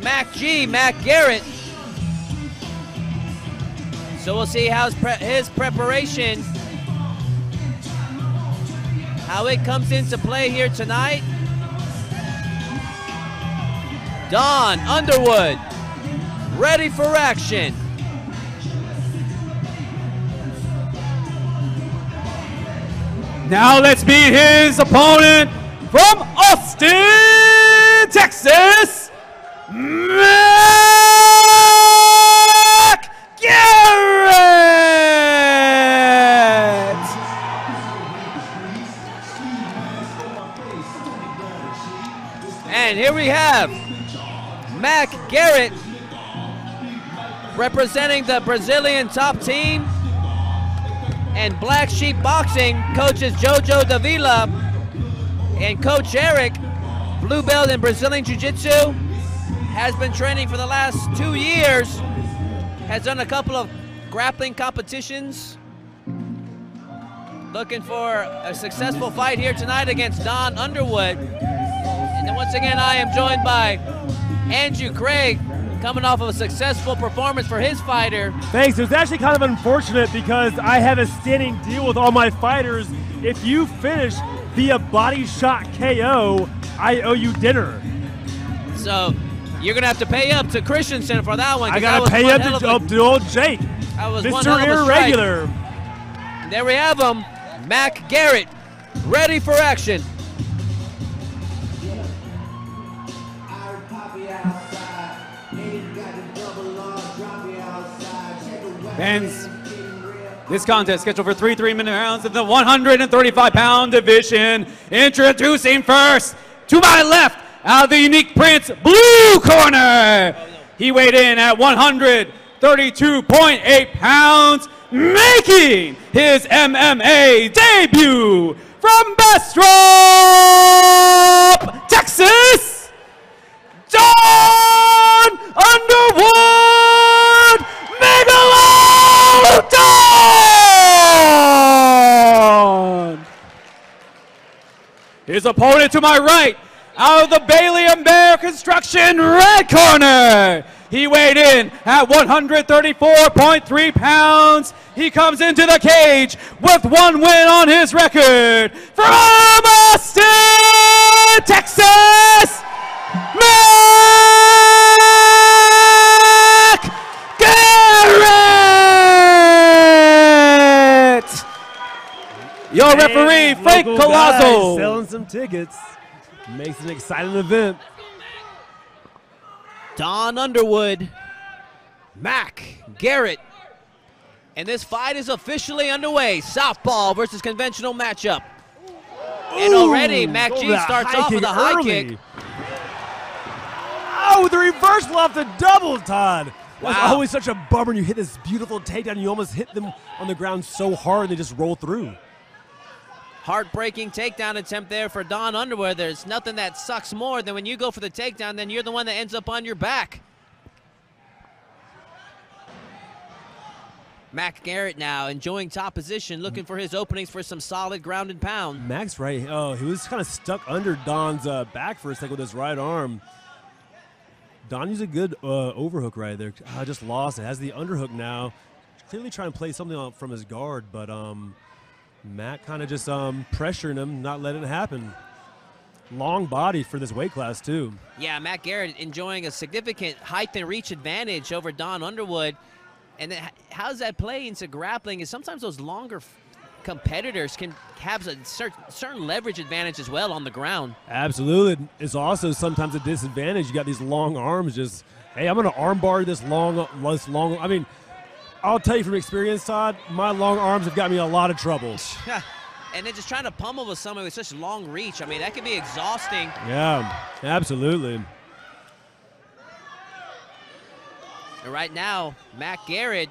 Mack Garrett. So we'll see how's his preparation, how it comes into play here tonight. Don Underwood, ready for action. Now let's meet his opponent from Austin, Texas, Mack Garrett! And here we have Mack Garrett representing the Brazilian top team, and Black Sheep Boxing coaches Jojo Davila and Coach Eric, blue belt in Brazilian Jiu-Jitsu, has been training for the last 2 years, has done a couple of grappling competitions, looking for a successful fight here tonight against Don Underwood. And then once again, I am joined by Andrew Craig, coming off of a successful performance for his fighter. Thanks. It was actually kind of unfortunate because I have a standing deal with all my fighters. If you finish via body shot KO, I owe you dinner. So you're going to have to pay up to Christensen for that one. I got to pay up to old Jake, Mr. Irregular. There we have him, Mack Garrett, ready for action. Fans, this contest scheduled for 3 3-minute rounds in the 135-pound division. Introducing first, to my left, out of the Unique Prince blue corner. He weighed in at 132.8 pounds, making his MMA debut from Bastrop, Texas, Don Underwood Megalodon! His opponent to my right, out of the Bailey and Bear Construction red corner. He weighed in at 134.3 pounds. He comes into the cage with 1 win on his record. From Austin, Texas, Mack Garrett! Your referee, Frank Collazo. Selling some tickets. Makes an exciting event. Don Underwood, Mack Garrett. And this fight is officially underway. Softball versus conventional matchup. And already Mack G starts off with a high kick. Oh, the reversal off the double, Todd. That's Wow. always such a bummer when you hit this beautiful takedown and you almost hit them on the ground so hard and they just roll through. Heartbreaking takedown attempt there for Don Underwood. There's nothing that sucks more than when you go for the takedown, then you're the one that ends up on your back. Mack Garrett now enjoying top position, looking for his openings for some solid ground and pound. Mack's right. Oh, he was kind of stuck under Don's back for a second with his right arm. Don used a good overhook right there. I just lost it. Has the underhook now. Clearly trying to play something from his guard, but Mack kind of just pressuring him, not letting it happen. Long body for this weight class, too. Yeah, Mack Garrett enjoying a significant height and reach advantage over Don Underwood. And then how does that play into grappling is sometimes those longer competitors can have a certain leverage advantage as well on the ground. Absolutely. It's also sometimes a disadvantage. You got these long arms just, hey, I'm going to arm bar this long. I mean, I'll tell you from experience, Todd, my long arms have got me in a lot of trouble. And then just trying to pummel with someone with such long reach, I mean, that can be exhausting. Yeah, absolutely. And right now, Mack Garrett.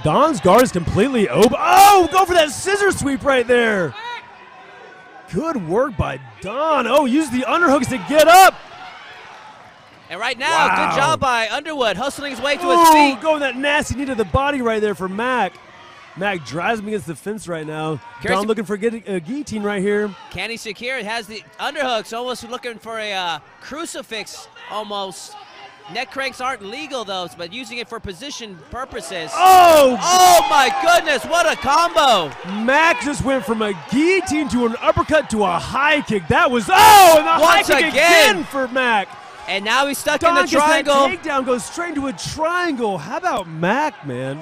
Don's guard is completely open. Oh, go for that scissor sweep right there. Good work by Don. Oh, use the underhooks to get up. And right now, Wow. good job by Underwood, hustling his way to his feet. Going that nasty knee to the body right there for Mack. Mack drives him against the fence right now. Don looking for a guillotine right here. Can he secure it? Has the underhooks, almost looking for a crucifix almost. Neck cranks aren't legal, though, but using it for position purposes. Oh my goodness, what a combo. Mack just went from a guillotine to an uppercut to a high kick. That was, and the Once high kick again for Mack. And now he's stuck Don in the triangle. Gets that takedown, goes straight into a triangle. How about Mack, man?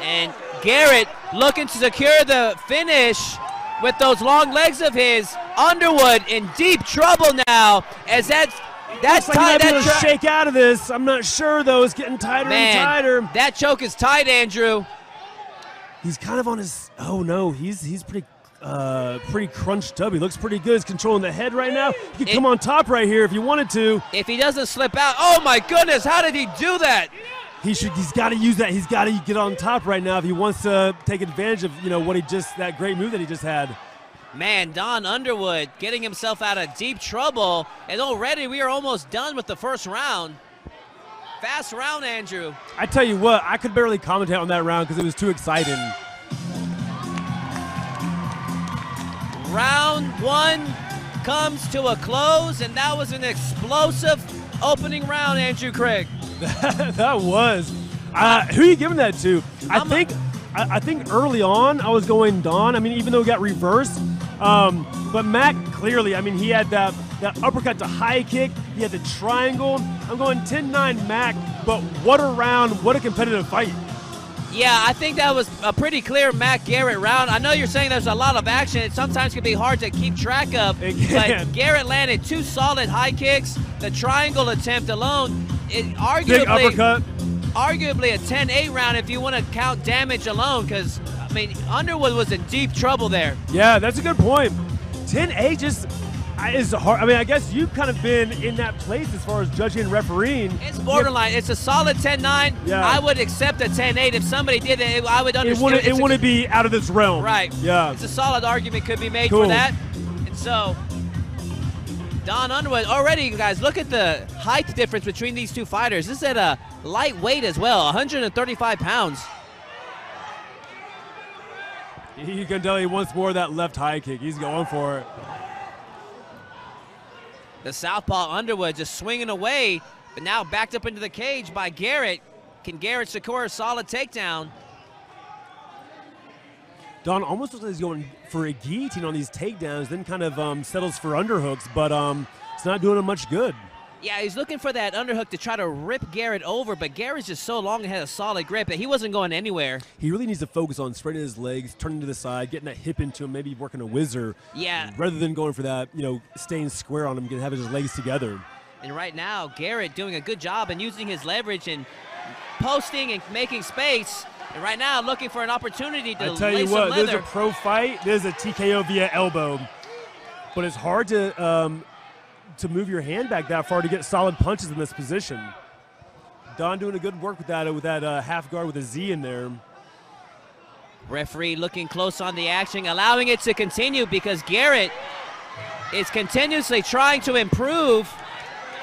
And Garrett looking to secure the finish with those long legs of his. Underwood in deep trouble now, as that's tight. That shake out of this. I'm not sure though. It's getting tighter and tighter. That choke is tight, Andrew. He's kind of on his. Oh no, he's pretty crunched up. He looks pretty good. He's controlling the head right now. He could come on top right here if he wanted to. If he doesn't slip out. Oh my goodness, how did he do that? He's got to use that. He's got to get on top right now if he wants to take advantage of that great move that he just had. Man, Don Underwood getting himself out of deep trouble, and already we are almost done with the first round. Fast round, Andrew. I tell you what, I could barely commentate on that round because it was too exciting. Round one comes to a close, and that was an explosive opening round, Andrew Craig. That was. Who are you giving that to? I think early on I was going Don. I mean, even though it got reversed. But Mack, clearly, I mean, he had that uppercut to high kick. He had the triangle. I'm going 10-9 Mack, but what a round. What a competitive fight. Yeah, I think that was a pretty clear Mack Garrett round. I know you're saying there's a lot of action. It sometimes can be hard to keep track of. But Garrett landed 2 solid high kicks. The triangle attempt alone, big uppercut. Arguably a 10-8 round if you want to count damage alone, because, I mean, Underwood was in deep trouble there. Yeah, that's a good point. 10-8 just is hard. I mean, I guess you've kind of been in that place as far as judging and refereeing. It's borderline. It's a solid 10-9. Yeah. I would accept a 10-8. If somebody did it, I would understand. It wouldn't be out of this realm. Right. Yeah. It's a solid argument could be made for that. And so, Don Underwood, already, guys, look at the height difference between these two fighters. This is at a lightweight as well, 135 pounds. You can tell he wants more of that left high kick. He's going for it. The southpaw Underwood just swinging away, but now backed up into the cage by Garrett. Can Garrett secure a solid takedown? Don almost looks like he's going for a guillotine on these takedowns, then kind of settles for underhooks, but it's not doing him much good. Yeah, he's looking for that underhook to try to rip Garrett over, but Garrett's just so long and had a solid grip that he wasn't going anywhere. He really needs to focus on spreading his legs, turning to the side, getting that hip into him, maybe working a whizzer. Yeah. Rather than going for that, staying square on him, having his legs together. And right now, Garrett doing a good job and using his leverage and posting and making space. And right now, looking for an opportunity to lay some leather. I tell you what, there's a pro fight. There's a TKO via elbow. But it's hard to move your hand back that far to get solid punches in this position. Don doing a good work with that half guard with a Z in there. Referee looking close on the action, allowing it to continue because Garrett is continuously trying to improve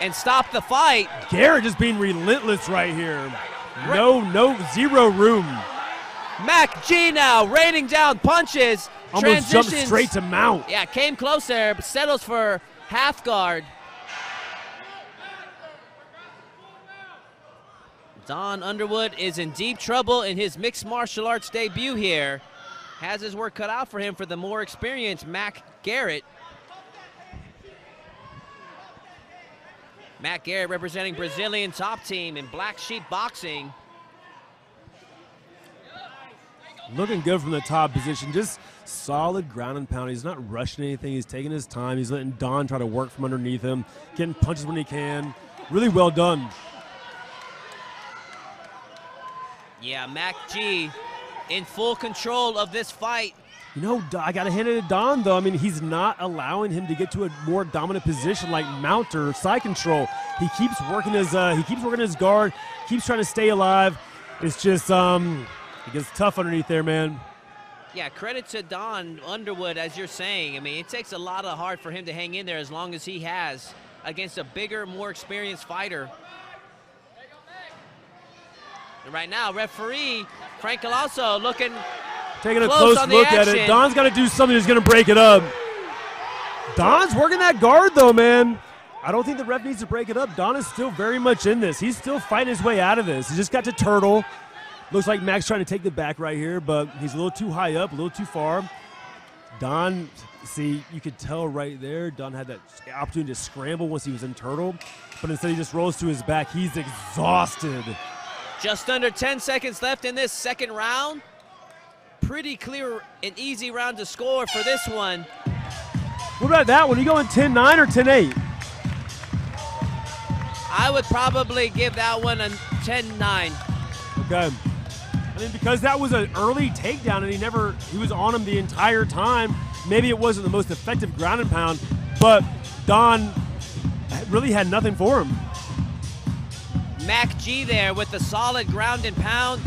and stop the fight. Garrett just being relentless right here. Zero room. Mack G now raining down punches. Almost jumped straight to mount. Yeah, came close there, but settles for half guard. Don Underwood is in deep trouble in his mixed martial arts debut here. Has his work cut out for him for the more experienced Mack Garrett. Mack Garrett representing Brazilian top team in Black Sheep Boxing. Looking good from the top position, just solid ground and pound. He's not rushing anything. He's taking his time. He's letting Don try to work from underneath him, getting punches when he can. Really well done. Yeah, Mack G in full control of this fight. I got to hand it to Don, though. I mean, he's not allowing him to get to a more dominant position like mount or side control. He keeps working his guard, keeps trying to stay alive. It's just it gets tough underneath there, man. Yeah, credit to Don Underwood, as you're saying. I mean, it takes a lot of heart for him to hang in there as long as he has against a bigger, more experienced fighter. And right now, referee Frank Colosso taking a close look at it. Don's got to do something that's going to break it up. Don's working that guard, though, man. I don't think the ref needs to break it up. Don is still very much in this. He's still fighting his way out of this. He just got to turtle. Looks like Mack's trying to take the back right here, but he's a little too high up, a little too far. Don, see, you could tell right there, Don had that opportunity to scramble once he was in turtle, but instead he just rolls to his back. He's exhausted. Just under 10 seconds left in this second round. Pretty clear and easy round to score for this one. What about that one? You going 10-9 or 10-8? I would probably give that one a 10-9. Okay. I mean, because that was an early takedown and he was on him the entire time. Maybe it wasn't the most effective ground and pound, but Don really had nothing for him. Mack G there with the solid ground and pound.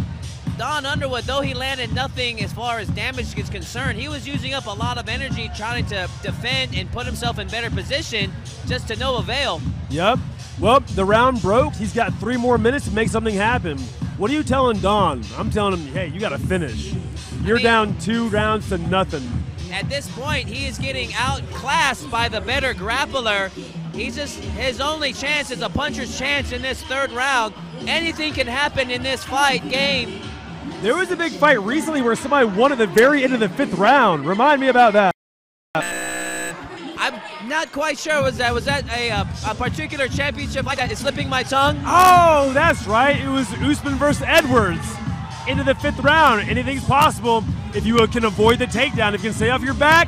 Don Underwood, though he landed nothing as far as damage is concerned, he was using up a lot of energy trying to defend and put himself in better position, just to no avail. Yep. Well, the round broke. He's got 3 more minutes to make something happen. What are you telling Don? I'm telling him, hey, you got to finish. You're down 2 rounds to nothing. At this point, he is getting outclassed by the better grappler. His only chance is a puncher's chance in this 3rd round. Anything can happen in this fight game. There was a big fight recently where somebody won at the very end of the 5th round. Remind me about that. I'm not quite sure. Was that a particular championship fight that is slipping my tongue? Oh, that's right. It was Usman versus Edwards into the 5th round. Anything's possible if you can avoid the takedown. If you can stay off your back,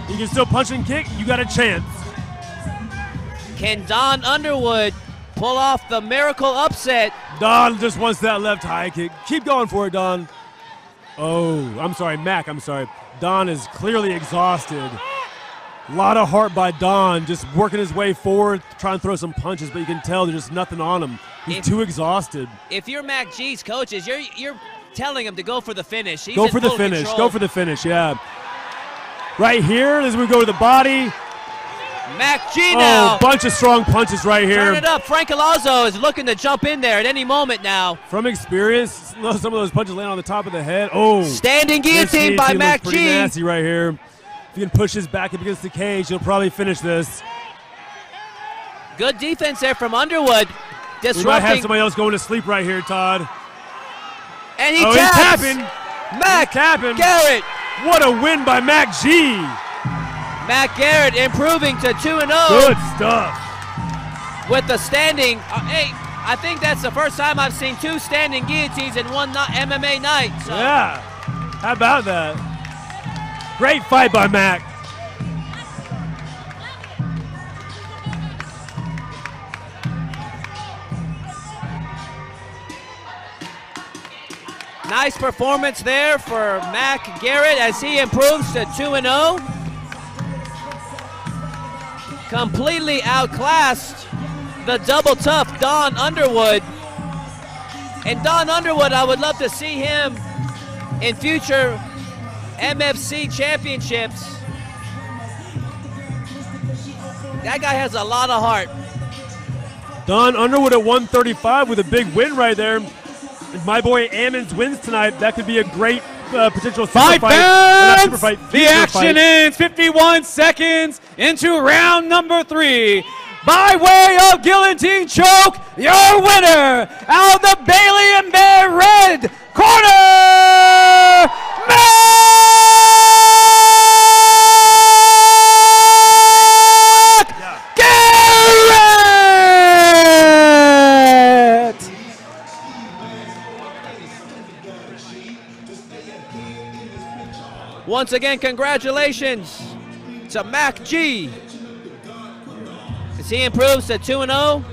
you can still punch and kick, you got a chance. Can Don Underwood pull off the miracle upset? Don just wants that left high kick. Keep going for it, Don. Oh, I'm sorry, Mack, I'm sorry. Don is clearly exhausted. A lot of heart by Don, just working his way forward, trying to throw some punches, but you can tell there's just nothing on him. He's too exhausted. If you're Mack G's coaches, you're telling him to go for the finish. He's go for the finish. Control. Go for the finish, yeah. Right here, as we go to the body. Mack G now. Oh, bunch of strong punches right here. Turn it up. Frank Alonso is looking to jump in there at any moment now. From experience, some of those punches land on the top of the head. Oh. Standing guillotine by Mack G. Pretty nasty right here. If he can push his back up against the cage, he'll probably finish this. Good defense there from Underwood. Disrupting. We might have somebody else going to sleep right here, Todd. And he taps. He's tapping. Mack Garrett. What a win by Mack G. Mack Garrett improving to 2-0. Good stuff. With the standing. Hey, I think that's the first time I've seen 2 standing guillotines in one MMA night. So. Yeah. How about that? Great fight by Mack. Nice performance there for Mack Garrett as he improves to 2-0. Completely outclassed the double tough Don Underwood. And Don Underwood, I would love to see him in future MFC championships. That guy has a lot of heart. Don Underwood at 135 with a big win right there. If my boy Ammons wins tonight, that could be a great potential super fight. The action ends 51 seconds into round number 3. By way of guillotine choke, your winner out of the Bailey and Bear red corner, Mack Garrett! Once again, congratulations to Mack G as he improves to 2-0.